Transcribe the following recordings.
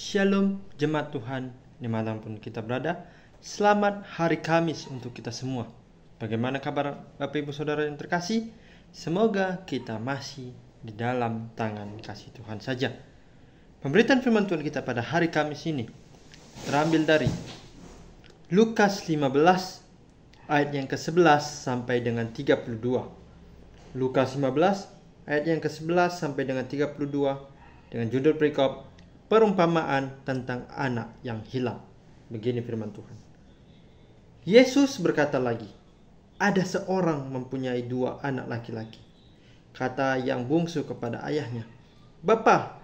Shalom jemaat Tuhan, dimanapun kita berada. Selamat hari Kamis untuk kita semua. Bagaimana kabar Bapak Ibu Saudara yang terkasih? Semoga kita masih di dalam tangan kasih Tuhan saja. Pemberitaan firman Tuhan kita pada hari Kamis ini terambil dari Lukas 15 ayat yang ke-11 sampai dengan 32. Lukas 15 ayat yang ke-11 sampai dengan 32 dengan judul perikop perumpamaan tentang anak yang hilang. Begini firman Tuhan. Yesus berkata lagi, ada seorang mempunyai 2 anak laki-laki. Kata yang bungsu kepada ayahnya, Bapa,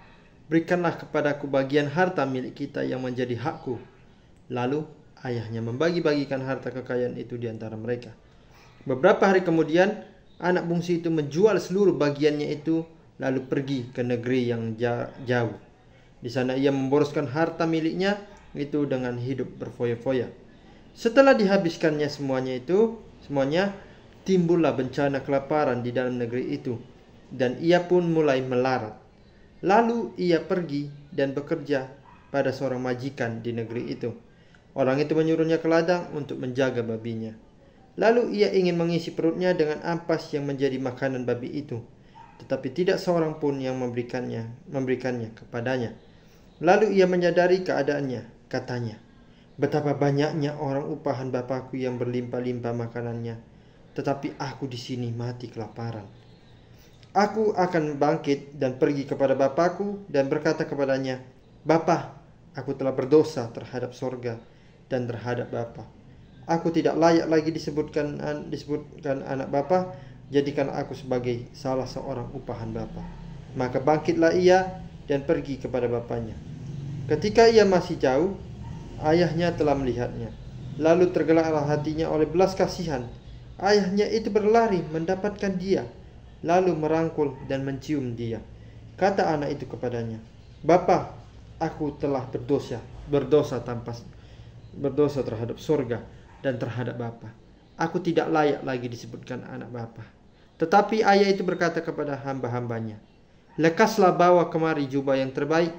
berikanlah kepadaku bagian harta milik kita yang menjadi hakku. Lalu ayahnya membagi-bagikan harta kekayaan itu di antara mereka. Beberapa hari kemudian, anak bungsu itu menjual seluruh bagiannya itu, lalu pergi ke negeri yang jauh. Di sana ia memboroskan harta miliknya itu dengan hidup berfoya-foya. Setelah dihabiskannya semuanya, timbullah bencana kelaparan di dalam negeri itu, dan ia pun mulai melarat. Lalu ia pergi dan bekerja pada seorang majikan di negeri itu. Orang itu menyuruhnya ke ladang untuk menjaga babinya. Lalu ia ingin mengisi perutnya dengan ampas yang menjadi makanan babi itu, tetapi tidak seorang pun yang memberikannya kepadanya. Lalu ia menyadari keadaannya, katanya, betapa banyaknya orang upahan bapakku yang berlimpah-limpah makanannya, tetapi aku di sini mati kelaparan. Aku akan bangkit dan pergi kepada bapakku dan berkata kepadanya, Bapa, aku telah berdosa terhadap sorga dan terhadap Bapa. Aku tidak layak lagi disebutkan anak Bapa, jadikan aku sebagai salah seorang upahan Bapa. Maka bangkitlah ia dan pergi kepada bapaknya. Ketika ia masih jauh, ayahnya telah melihatnya. Lalu tergeraklah hatinya oleh belas kasihan. Ayahnya itu berlari mendapatkan dia, lalu merangkul dan mencium dia. Kata anak itu kepadanya, Bapa, aku telah berdosa terhadap surga dan terhadap Bapa. Aku tidak layak lagi disebutkan anak Bapa. Tetapi ayah itu berkata kepada hamba-hambanya, lekaslah bawa kemari jubah yang terbaik,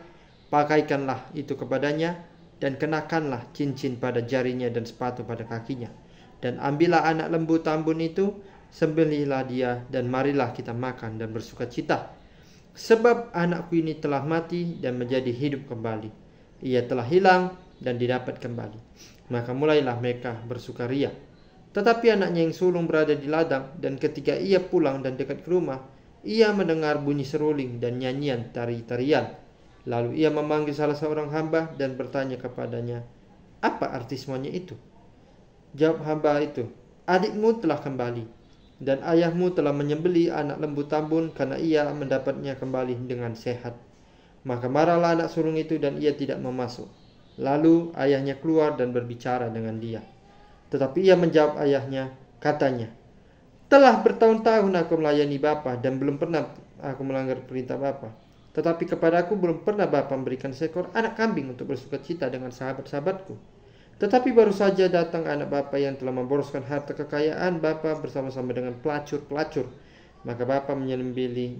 pakaikanlah itu kepadanya, dan kenakanlah cincin pada jarinya dan sepatu pada kakinya. Dan ambillah anak lembu tambun itu, sembelihlah dia, dan marilah kita makan dan bersuka cita. Sebab anakku ini telah mati dan menjadi hidup kembali. Ia telah hilang dan didapat kembali. Maka mulailah mereka bersukaria. Tetapi anaknya yang sulung berada di ladang, dan ketika ia pulang dan dekat ke rumah, ia mendengar bunyi seruling dan nyanyian tari-tarian. Lalu ia memanggil salah seorang hamba dan bertanya kepadanya, apa arti semuanya itu? Jawab hamba itu, adikmu telah kembali, dan ayahmu telah menyembelih anak lembu tambun karena ia mendapatnya kembali dengan sehat. Maka marahlah anak sulung itu dan ia tidak memasuk. Lalu ayahnya keluar dan berbicara dengan dia. Tetapi ia menjawab ayahnya, katanya, telah bertahun-tahun aku melayani Bapa dan belum pernah aku melanggar perintah Bapa. Tetapi kepadaku belum pernah Bapa memberikan seekor anak kambing untuk bersuka cita dengan sahabat-sahabatku. Tetapi baru saja datang anak Bapa yang telah memboroskan harta kekayaan Bapa bersama-sama dengan pelacur-pelacur. Maka Bapa menyembelih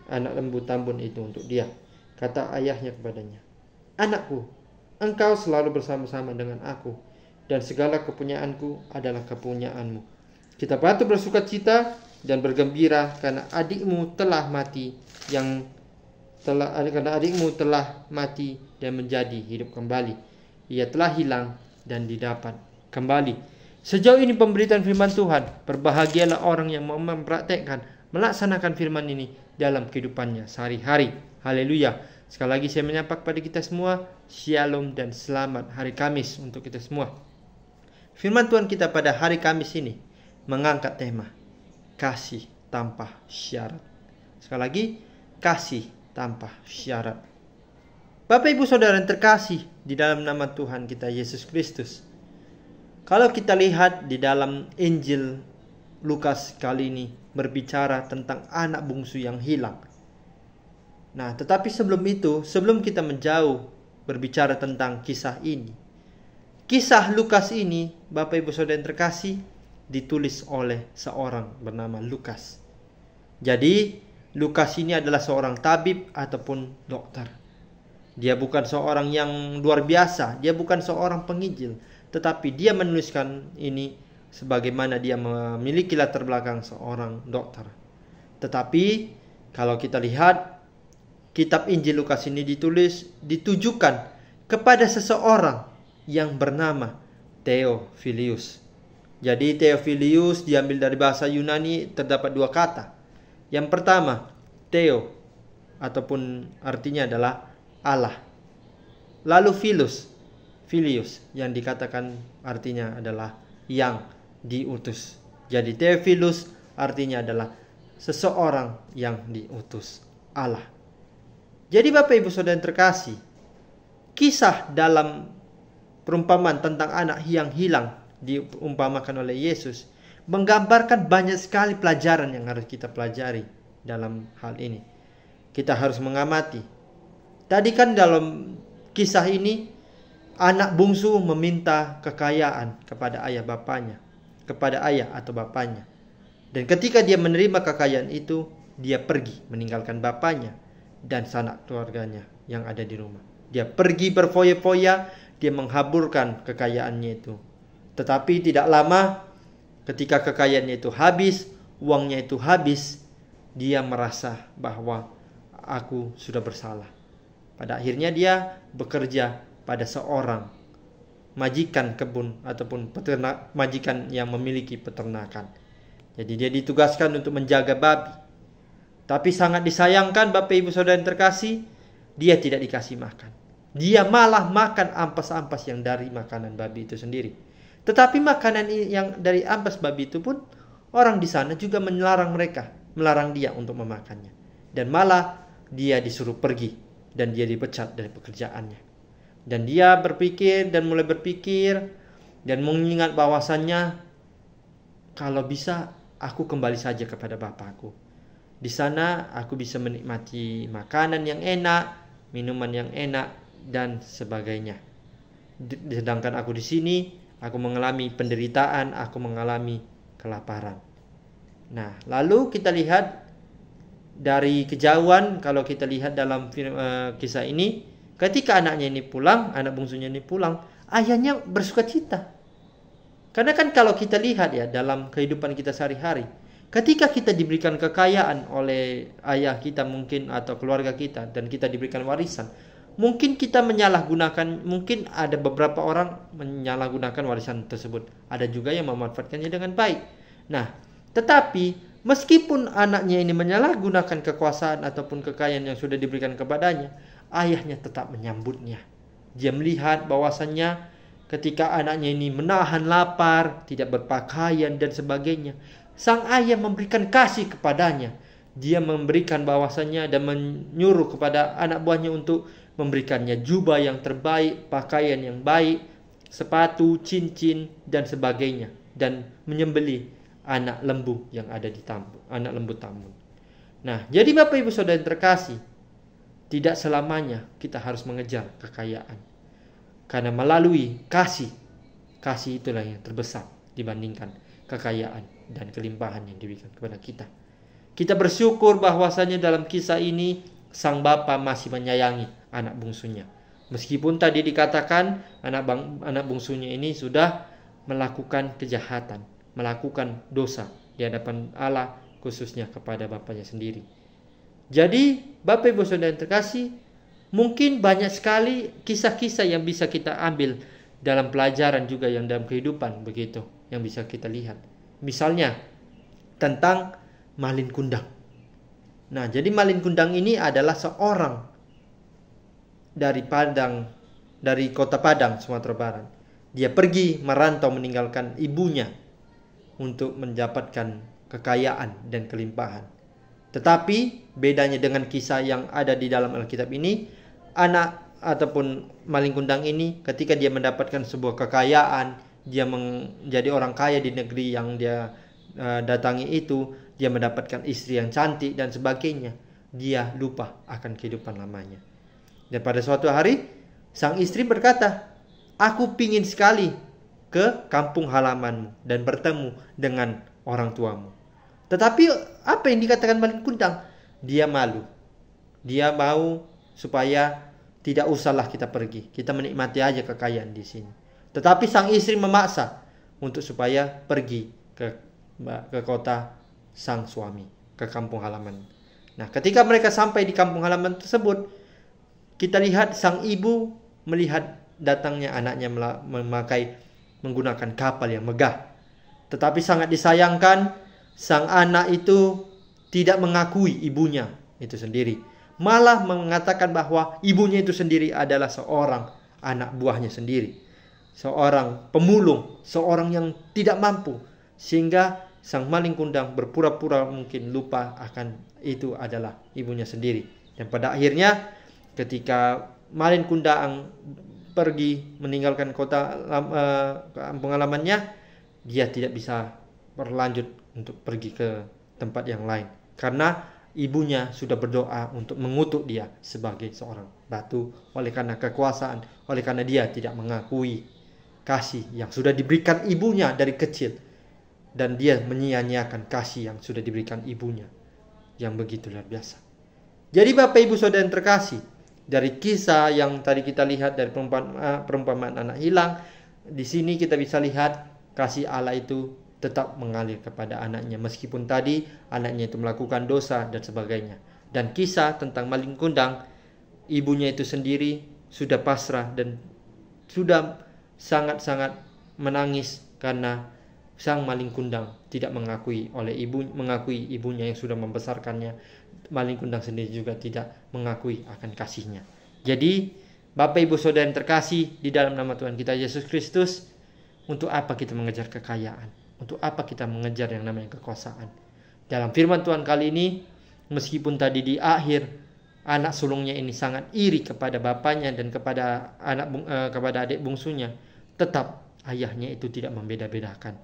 anak lembu tambun itu untuk dia. Kata ayahnya kepadanya, anakku, engkau selalu bersama-sama dengan aku, dan segala kepunyaanku adalah kepunyaanmu. Kita patut bersuka cita dan bergembira karena adikmu telah mati dan menjadi hidup kembali. Ia telah hilang dan didapat kembali. Sejauh ini pemberitaan firman Tuhan. Berbahagialah orang yang mau mempraktekkan, melaksanakan firman ini dalam kehidupannya sehari-hari. Haleluya. Sekali lagi saya menyapa kepada kita semua, Shalom dan selamat hari Kamis untuk kita semua. Firman Tuhan kita pada hari Kamis ini mengangkat tema kasih tanpa syarat. Sekali lagi, kasih tanpa syarat. Bapak Ibu Saudara yang terkasih di dalam nama Tuhan kita Yesus Kristus. Kalau kita lihat di dalam Injil Lukas kali ini berbicara tentang anak bungsu yang hilang. Nah, tetapi sebelum kita menjauh berbicara tentang kisah ini, kisah Lukas ini, Bapak Ibu Saudara yang terkasih, ditulis oleh seorang bernama Lukas. Jadi Lukas ini adalah seorang tabib ataupun dokter. Dia bukan seorang yang luar biasa, dia bukan seorang penginjil, tetapi dia menuliskan ini sebagaimana dia memiliki latar belakang seorang dokter. Tetapi kalau kita lihat kitab Injil Lukas ini ditujukan kepada seseorang yang bernama Theophilus. Jadi Theophilus diambil dari bahasa Yunani, terdapat dua kata. Yang pertama, Theo, ataupun artinya adalah Allah. Lalu Filius yang dikatakan artinya adalah yang diutus. Jadi Theophilus artinya adalah seseorang yang diutus Allah. Jadi Bapak Ibu Saudara yang terkasih, kisah dalam perumpamaan tentang anak yang hilang diumpamakan oleh Yesus menggambarkan banyak sekali pelajaran yang harus kita pelajari dalam hal ini. Kita harus mengamati. Tadi kan dalam kisah ini anak bungsu meminta kekayaan kepada ayah bapaknya, kepada ayah atau bapaknya. Dan ketika dia menerima kekayaan itu, dia pergi meninggalkan bapaknya dan sanak keluarganya yang ada di rumah. Dia pergi berfoya-foya, dia menghaburkan kekayaannya itu. Tetapi tidak lama ketika kekayaannya itu habis, uangnya itu habis, dia merasa bahwa aku sudah bersalah. Pada akhirnya dia bekerja pada seorang majikan kebun ataupun peternak, majikan yang memiliki peternakan. Jadi dia ditugaskan untuk menjaga babi. Tapi sangat disayangkan Bapak Ibu Saudara yang terkasih, dia tidak dikasih makan. Dia malah makan ampas-ampas yang dari makanan babi itu sendiri. Tetapi makanan yang dari ampas babi itu pun orang di sana juga melarang dia untuk memakannya. Dan malah dia disuruh pergi dan dia dipecat dari pekerjaannya. Dan dia mulai berpikir dan mengingat bahwasannya kalau bisa aku kembali saja kepada bapakku. Di sana aku bisa menikmati makanan yang enak, minuman yang enak dan sebagainya. Sedangkan aku di sini, aku mengalami penderitaan, aku mengalami kelaparan. Nah, lalu kita lihat dari kejauhan, kalau kita lihat dalam kisah ini, ketika anaknya ini pulang, anak bungsunya ini pulang, ayahnya bersuka cita. Karena kan kalau kita lihat ya dalam kehidupan kita sehari-hari, ketika kita diberikan kekayaan oleh ayah kita mungkin atau keluarga kita dan kita diberikan warisan, mungkin kita menyalahgunakan, mungkin ada beberapa orang menyalahgunakan warisan tersebut. Ada juga yang memanfaatkannya dengan baik. Nah, tetapi meskipun anaknya ini menyalahgunakan kekuasaan ataupun kekayaan yang sudah diberikan kepadanya, ayahnya tetap menyambutnya. Dia melihat bahwasannya ketika anaknya ini menahan lapar, tidak berpakaian dan sebagainya, sang ayah memberikan kasih kepadanya. Dia memberikan bahwasannya dan menyuruh kepada anak buahnya untuk memberikannya jubah yang terbaik, pakaian yang baik, sepatu, cincin dan sebagainya, dan menyembelih anak lembu yang ada di tambun, anak lembu tambun. Nah, jadi Bapak Ibu Saudara yang terkasih, tidak selamanya kita harus mengejar kekayaan. Karena melalui kasih itulah yang terbesar dibandingkan kekayaan dan kelimpahan yang diberikan kepada kita. Kita bersyukur bahwasanya dalam kisah ini sang bapa masih menyayangi anak bungsunya. Meskipun tadi dikatakan anak bungsunya ini sudah melakukan kejahatan, melakukan dosa di hadapan Allah, khususnya kepada bapaknya sendiri. Jadi Bapak Ibu Saudara yang terkasih, mungkin banyak sekali kisah-kisah yang bisa kita ambil dalam pelajaran juga yang dalam kehidupan begitu, yang bisa kita lihat. Misalnya tentang Malin Kundang. Nah, jadi Malin Kundang ini adalah seorang dari kota Padang, Sumatera Barat. Dia pergi merantau meninggalkan ibunya untuk mendapatkan kekayaan dan kelimpahan. Tetapi bedanya dengan kisah yang ada di dalam Alkitab ini, anak ataupun Malin Kundang ini ketika dia mendapatkan sebuah kekayaan, dia menjadi orang kaya di negeri yang dia datangi itu, dia mendapatkan istri yang cantik dan sebagainya, dia lupa akan kehidupan lamanya. Dan pada suatu hari sang istri berkata, aku pingin sekali ke kampung halamanmu dan bertemu dengan orang tuamu. Tetapi apa yang dikatakan Malin Kundang? Dia malu. Dia mau supaya tidak usahlah kita pergi. Kita menikmati aja kekayaan di sini. Tetapi sang istri memaksa untuk supaya pergi ke kota sang suami, ke kampung halaman. Nah, ketika mereka sampai di kampung halaman tersebut, kita lihat sang ibu melihat datangnya anaknya menggunakan kapal yang megah. Tetapi sangat disayangkan, sang anak itu tidak mengakui ibunya itu sendiri. Malah mengatakan bahwa ibunya itu sendiri adalah seorang anak buahnya sendiri. Seorang pemulung, seorang yang tidak mampu. Sehingga sang maling kundang berpura-pura mungkin lupa akan itu adalah ibunya sendiri. Dan pada akhirnya ketika maling kundang pergi meninggalkan kota kampung halamannya, dia tidak bisa berlanjut untuk pergi ke tempat yang lain. Karena ibunya sudah berdoa untuk mengutuk dia sebagai seorang batu. Oleh karena kekuasaan, oleh karena dia tidak mengakui kasih yang sudah diberikan ibunya dari kecil. Dan dia menyia-nyiakan kasih yang sudah diberikan ibunya. Yang begitu luar biasa. Jadi Bapak Ibu Saudara yang terkasih, dari kisah yang tadi kita lihat dari perumpamaan anak hilang, di sini kita bisa lihat kasih Allah itu tetap mengalir kepada anaknya. Meskipun tadi anaknya itu melakukan dosa dan sebagainya. Dan kisah tentang maling kundang, ibunya itu sendiri sudah pasrah dan sudah sangat-sangat menangis karena sang maling kundang tidak mengakui ibunya yang sudah membesarkannya. Maling kundang sendiri juga tidak mengakui akan kasihnya. Jadi Bapak Ibu Saudara yang terkasih di dalam nama Tuhan kita Yesus Kristus, untuk apa kita mengejar kekayaan? Untuk apa kita mengejar yang namanya kekuasaan? Dalam firman Tuhan kali ini, meskipun tadi di akhir anak sulungnya ini sangat iri kepada bapaknya dan kepada adik bungsunya, tetap ayahnya itu tidak membeda-bedakan.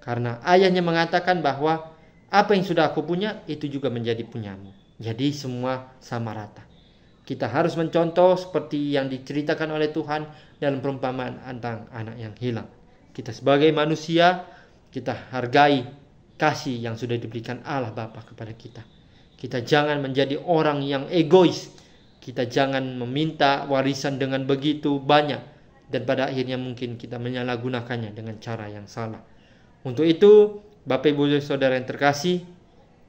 Karena ayahnya mengatakan bahwa apa yang sudah aku punya itu juga menjadi punyamu. Jadi semua sama rata. Kita harus mencontoh seperti yang diceritakan oleh Tuhan dalam perumpamaan tentang anak yang hilang. Kita sebagai manusia, kita hargai kasih yang sudah diberikan Allah Bapa kepada kita. Kita jangan menjadi orang yang egois. Kita jangan meminta warisan dengan begitu banyak. Dan pada akhirnya mungkin kita menyalahgunakannya dengan cara yang salah. Untuk itu, Bapak Ibu Saudara yang terkasih,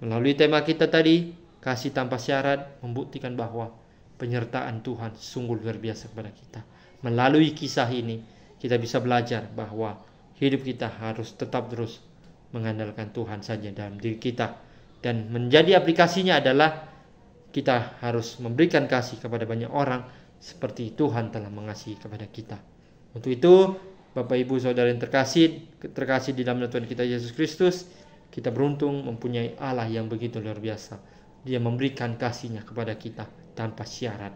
melalui tema kita tadi, kasih tanpa syarat, membuktikan bahwa penyertaan Tuhan sungguh luar biasa kepada kita. Melalui kisah ini, kita bisa belajar bahwa hidup kita harus tetap terus mengandalkan Tuhan saja dalam diri kita. Dan menjadi aplikasinya adalah kita harus memberikan kasih kepada banyak orang seperti Tuhan telah mengasihi kepada kita. Untuk itu, Bapak Ibu Saudara yang terkasih di dalam Tuhan kita Yesus Kristus, kita beruntung mempunyai Allah yang begitu luar biasa. Dia memberikan kasih-Nya kepada kita tanpa syarat.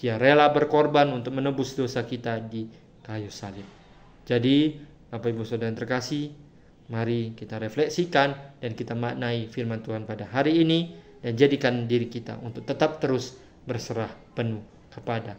Dia rela berkorban untuk menebus dosa kita di kayu salib. Jadi, Bapak Ibu Saudara yang terkasih, mari kita refleksikan dan kita maknai firman Tuhan pada hari ini dan jadikan diri kita untuk tetap terus berserah penuh kepada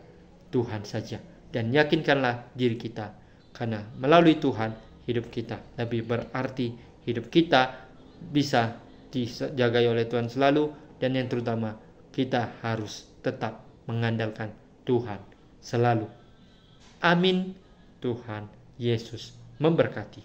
Tuhan saja. Dan yakinkanlah diri kita, karena melalui Tuhan hidup kita lebih berarti, hidup kita bisa dijaga oleh Tuhan selalu, dan yang terutama kita harus tetap mengandalkan Tuhan selalu. Amin. Tuhan Yesus memberkati.